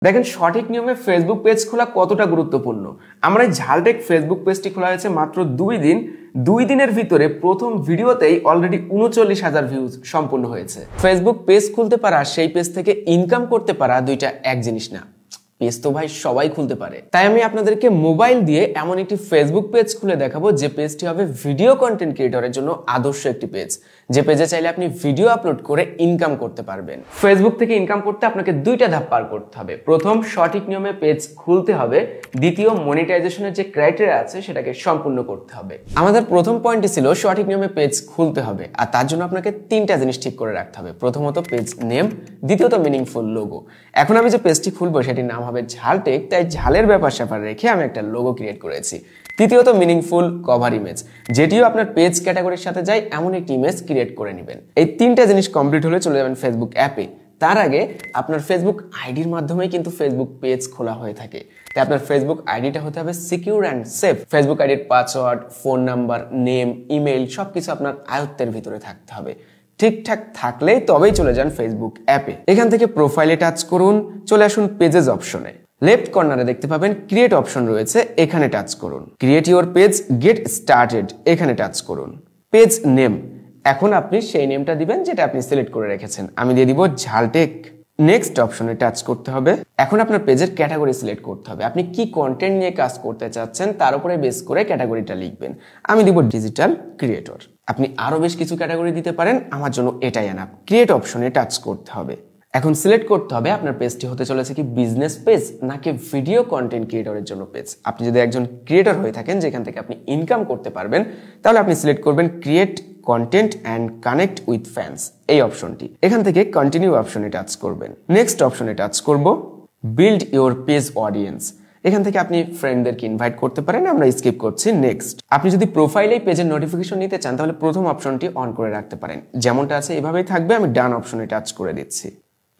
দেখেন সঠিক নিয়মে ফেসবুক পেজ খোলা কতটা গুরুত্বপূর্ণ। আমরা এই ঝালটেক ফেসবুক পেজটি খোলা হয়েছে মাত্র 2 দিনের ভিতরে প্রথম ভিডিওতেই অলরেডি 39,000 ভিউজ সম্পূর্ণ হয়েছে। ফেসবুক পেজ খুলতে পারা, সেই পেজ থেকে ইনকাম করতে পারা দুইটা এক জিনিস না। পেজ তো ভাই সবাই খুলতে পারে, তাই আমি আপনাদেরকে মোবাইল দিয়ে এমন একটি ফেসবুক পেজ খুলে দেখাবো যে পেজটি হবে ভিডিও কন্টেন্ট ক্রিয়েটরের জন্য আদর্শ একটি পেজ, যে পেজে চাইলে আপনি ভিডিও আপলোড করে ইনকাম করতে পারবেন। ফেসবুক থেকে ইনকাম করতে আপনাকে দুইটা ধাপ পার করতে হবে। প্রথম, সঠিক নিয়মে পেজ খুলতে হবে। দ্বিতীয়, মনিটাইজেশনের যে ক্রাইটেরিয়া আছে সেটাকে সম্পূর্ণ করতে হবে। আমাদের প্রথম পয়েন্টটি ছিল সঠিক নিয়মে পেজ খুলতে হবে, আর তার জন্য আপনাকে তিনটা জিনিস ঠিক করে রাখতে হবে। প্রথমত পেজ নেম, দ্বিতীয়ত মিনিংফুল লোগো। এখন আমি যে পেজটি খুলবো সেটির নাম হবে ঝালটেক, তাই ঝালের ব্যাপার স্যাপার রেখে আমি একটা লোগো ক্রিয়েট করেছি। তৃতীয়ত মিনিংফুল কভার ইমেজ, যেটিও আপনার পেজ ক্যাটাগরির সাথে যায় এমন একটি ইমেজ ক্রিয়েট করে নেবেন। এই তিনটা জিনিস কমপ্লিট হলে চলে যাবেন ফেসবুক অ্যাপে। তার আগে আপনার ফেসবুক আইডির মাধ্যমে কিন্তু ফেসবুক পেজ খোলা হয়ে থাকে, তাই আপনার ফেসবুক আইডিটা হতে হবে সিকিউর অ্যান্ড সেফ। ফেসবুক আইডির password, phone number, name, email সবকিছু আপনার আয়ত্তের ভিতরে থাকতে হবে। ঠিকঠাক থাকলেই তবেই চলে যান ফেসবুক অ্যাপে। এখান থেকে প্রোফাইলে টাচ করুন, চলে আসুন পেজেস অপশনে। লেফট কর্নারে দেখতে পাবেন ক্রিয়েট অপশন রয়েছে, এখানে টাচ করুন। Create your page, get started এখানে টাচ করুন। পেজ নেম, এখন আপনি সেই নেমটা দিবেন যেটা আপনি সিলেক্ট করে রেখেছেন। আমি দিয়ে দিব ঝালটেক। নেক্সট অপশনে টাচ করতে হবে। এখন আপনার পেজের ক্যাটাগরি সিলেক্ট করতে হবে। আপনি কি কন্টেন্ট নিয়ে কাজ করতে চাচ্ছেন তার উপরে বেস করে ক্যাটাগরিটা লিখবেন। আমি দিব ডিজিটাল ক্রিয়েটর। আপনি আরো বেশ কিছু ক্যাটাগরি দিতে পারেন, আমার জন্য এটাই এনাফ। ক্রিয়েট অপশনে টাচ করতে হবে। এখন সিলেক্ট করতে হবে আপনার পেজটি হতে চলেছে কি বিজনেস পেজ নাকি ভিডিও কন্টেন্ট ক্রিয়েটরের জন্য পেজ। আপনি যদি একজন ক্রিয়েটর হয়ে থাকেন যেখান থেকে আপনি ইনকাম করতে পারবেন, তাহলে আপনি সিলেক্ট করবেন create content and connect with fans এই অপশনটি। এখান থেকে কন্টিনিউ অপশনে টাচ করবেন। নেক্সট অপশনে টাচ করব, বিল্ড ইউর পেজ অডিয়েন্স। এখান থেকে আপনি ফ্রেন্ডদেরকে ইনভাইট করতে পারেন, আমরা স্কিপ করছি। নেক্সট, আপনি যদি প্রোফাইলেই পেজের নোটিফিকেশন নিতে চান তাহলে প্রথম অপশনটি অন করে রাখতে পারেন, যেমনটা আছে এভাবেই থাকবে। আমি ডান অপশনে টাচ করে দিচ্ছি।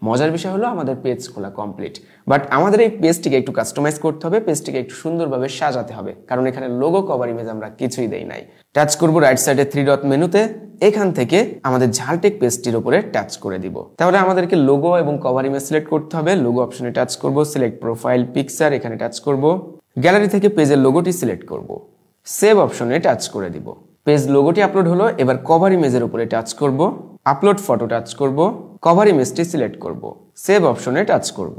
মজার বিষয় হলো আমাদের পেজ খোলা কমপ্লিট, বাট আমাদের এই পেজটিকে একটু কাস্টমাইজ করতে হবে, পেজটিকে একটু সুন্দরভাবে সাজাতে হবে, কারণ এখানে লোগো কভার ইমেজ আমরা কিছুই দেই নাই। টাচ করব রাইট সাইডে 3 ডট মেনুতে, এখান থেকে আমাদের ঝালটেক পেজটির উপরে টাচ করে দিব। তাহলে আমাদেরকে লোগো এবং কভার ইমেজ সিলেক্ট করতে হবে। লোগো অপশনে টাচ করব, সিলেক্ট প্রোফাইল পিকচার এখানে টাচ করব। গ্যালারি থেকে পেজের লোগোটি সিলেক্ট করব, সেভ অপশনে টাচ করে দিব। পেজ লোগোটি আপলোড হলো, এবার কভার ইমেজের উপরে টাচ করব, আপলোড ফটো টাচ করব, কভার ইমেজটি সিলেক্ট করব, সেভ অপশনে টাচ করব।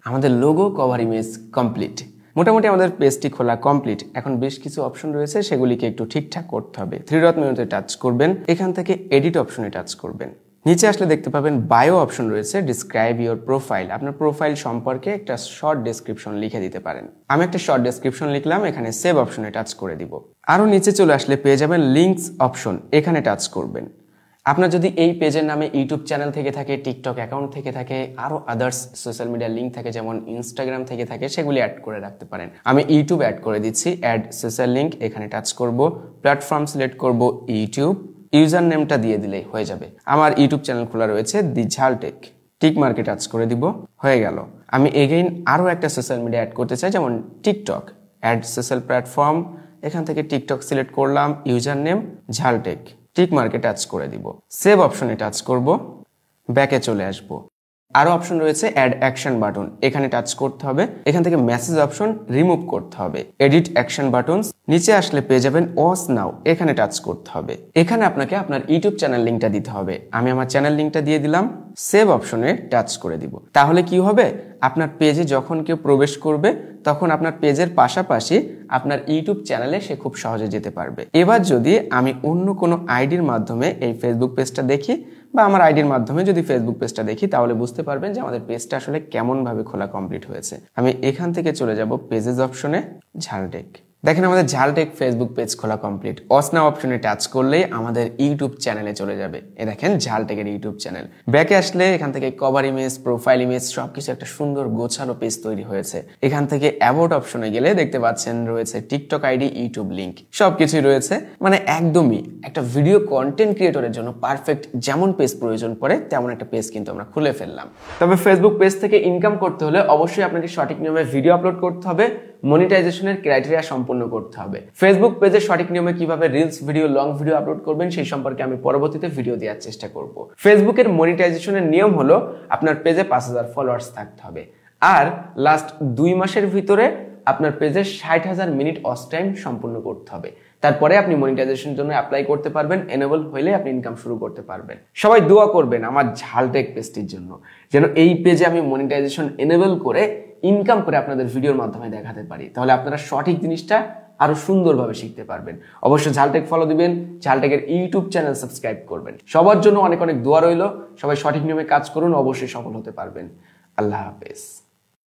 আমাদের লোগো কভার ইমেজ কমপ্লিট। মোটামুটি আমাদের পেজটি খোলা কমপ্লিট। এখন বেশ কিছু অপশন রয়েছে, সেগুলিকে একটু ঠিকঠাক করতে হবে। 3 ডট মেনুতে টাচ করবেন, এখান থেকে এডিট অপশনে টাচ করবেন। নিচে আসলে দেখতে পাবেন বায়ো অপশন রয়েছে, ডিসক্রাইব ইউর প্রোফাইল। আপনার প্রোফাইল সম্পর্কে একটা শর্ট ডেসক্রিপশন লিখে দিতে পারেন। আমি একটা শর্ট ডেসক্রিপশন লিখলাম, এখানে সেভ অপশনে টাচ করে দিব। আরো নিচে চলে আসলে পেয়ে যাবেন লিঙ্কস অপশন, এখানে টাচ করবেন। আপনার যদি এই পেজের নামে ইউটিউব চ্যানেল থেকে থাকে, টিকটক অ্যাকাউন্ট থেকে থাকে, আরো আদার্স সোশ্যাল মিডিয়া লিঙ্ক থাকে যেমন ইনস্টাগ্রাম থেকে থাকে, সেগুলি অ্যাড করে রাখতে পারেন। আমি ইউটিউব অ্যাড করে দিচ্ছি, অ্যাড সোশ্যাল লিঙ্ক এখানে টাচ করব। প্ল্যাটফর্ম সিলেক্ট করব ইউটিউব, ইউজার নেমটা দিয়ে দিলেই হয়ে যাবে। আমার ইউটিউব চ্যানেল খোলা রয়েছে দি ঝালটেক, টিক মার্কে টাচ করে দিব, হয়ে গেল। আমি এগেইন আরো একটা সোশ্যাল মিডিয়া অ্যাড করতে চাই যেমন টিকটক, অ্যাড সোশ্যাল প্ল্যাটফর্ম, এখান থেকে টিকটক সিলেক্ট করলাম, ইউজার নেম ঝালটেক, টিক মার্কে টাচ করে দিব, সেভ অপশনে টাচ করব, ব্যাকে চলে আসব। আরো অপশন রয়েছে অ্যাড অ্যাকশন বাটন, এখানে টাচ করতে হবে। এখান থেকে মেসেজ অপশন রিমুভ করতে হবে, এডিট অ্যাকশন বাটন। নিচে আসলে পেয়ে যাবেন ওয়াচ নাও, এখানে টাচ করতে হবে। এখানে আপনাকে আপনার ইউটিউব চ্যানেল লিঙ্কটা দিতে হবে। আমি আমার চ্যানেল লিঙ্কটা দিয়ে দিলাম, সেভ অপশনে টাচ করে দিব। তাহলে কি হবে, আপনার পেজে যখন কেউ প্রবেশ করবে তখন আপনার পেজের পাশাপাশি আপনার ইউটিউব চ্যানেলে সে খুব সহজে যেতে পারবে। এবার যদি আমি অন্য কোনো আইডির মাধ্যমে এই ফেসবুক পেজটা দেখি বা আমার আইডির মাধ্যমে যদি ফেসবুক পেজটা দেখি, তাহলে বুঝতে পারবেন যে আমাদের পেজটা আসলে কেমন ভাবে খোলা কমপ্লিট হয়েছে। আমি এখান থেকে চলে যাব পেজেস অপশনে, ঝালটেক। দেখেন আমাদের ঝালটেক ফেসবুক পেজ খোলা কমপ্লিট। ওয়াচ নাও অপশনে টাচ করলেই আমাদের ইউটিউব চ্যানেলে চলে যাবে। এ দেখেন ঝালটেকের ইউটিউব চ্যানেল। ব্যাকে আসলে এখান থেকে কভার ইমেজ, প্রোফাইল ইমেজ সবকিছু একটা সুন্দর গোছানো পেজ তৈরি হয়েছে। এখান থেকে অ্যাবাউট অপশনে গেলে দেখতে পাচ্ছেন রয়েছে টিকটক আইডি, ইউটিউব লিংক, সবকিছুই রয়েছে। মানে একদমই একটা ভিডিও কন্টেন্ট ক্রিয়েটরের জন্য পারফেক্ট যেমন পেজ প্রয়োজন পড়ে তেমন একটা পেজ কিন্তু আমরা খুলে ফেললাম। তবে ফেসবুক পেজ থেকে ইনকাম করতে হলে অবশ্যই আপনাকে সঠিক নিয়মে ভিডিও আপলোড করতে হবে, মনিটাইজেশনের ক্রাইটেরিয়া সম্পূর্ণ করতে হবে। ফেসবুক পেজে সঠিক নিয়মে কিভাবে reels video, long video upload করবেন সেই সম্পর্কে আমি পরবর্তীতে ভিডিও দেওয়ার চেষ্টা করব। ফেসবুকের মনিটাইজেশনের নিয়ম হলো আপনার পেজে 5,000 ফলোয়ার্স থাকতে হবে। আর লাস্ট 2 মাসের ভিতরে আপনার পেজে 60,000 মিনিট ওয়াচ টাইম সম্পূর্ণ করতে হবে। তারপরে আপনি মনিটাইজেশনের জন্য অ্যাপ্লাই করতে পারবেন, এনেবল হইলে আপনি ইনকাম শুরু করতে পারবেন। সবাই দোয়া করবেন আমার ঝালটেক পেজটির জন্য, যেন এই পেজে আমি মনিটাইজেশন এনেবল করে ইনকাম করে আপনাদের ভিডিওর মাধ্যমে দেখাতে পারি। তাহলে আপনারা সঠিক জিনিসটা আরো সুন্দরভাবে শিখতে পারবেন। অবশ্যই ঝালটেক ফলো দিবেন, ঝালটেকের ইউটিউব চ্যানেল সাবস্ক্রাইব করবেন। সবার জন্য অনেক অনেক দোয়া রইল। সবাই সঠিক নিয়মে কাজ করুন, অবশ্যই সফল হতে পারবেন। আল্লাহ হাফেজ।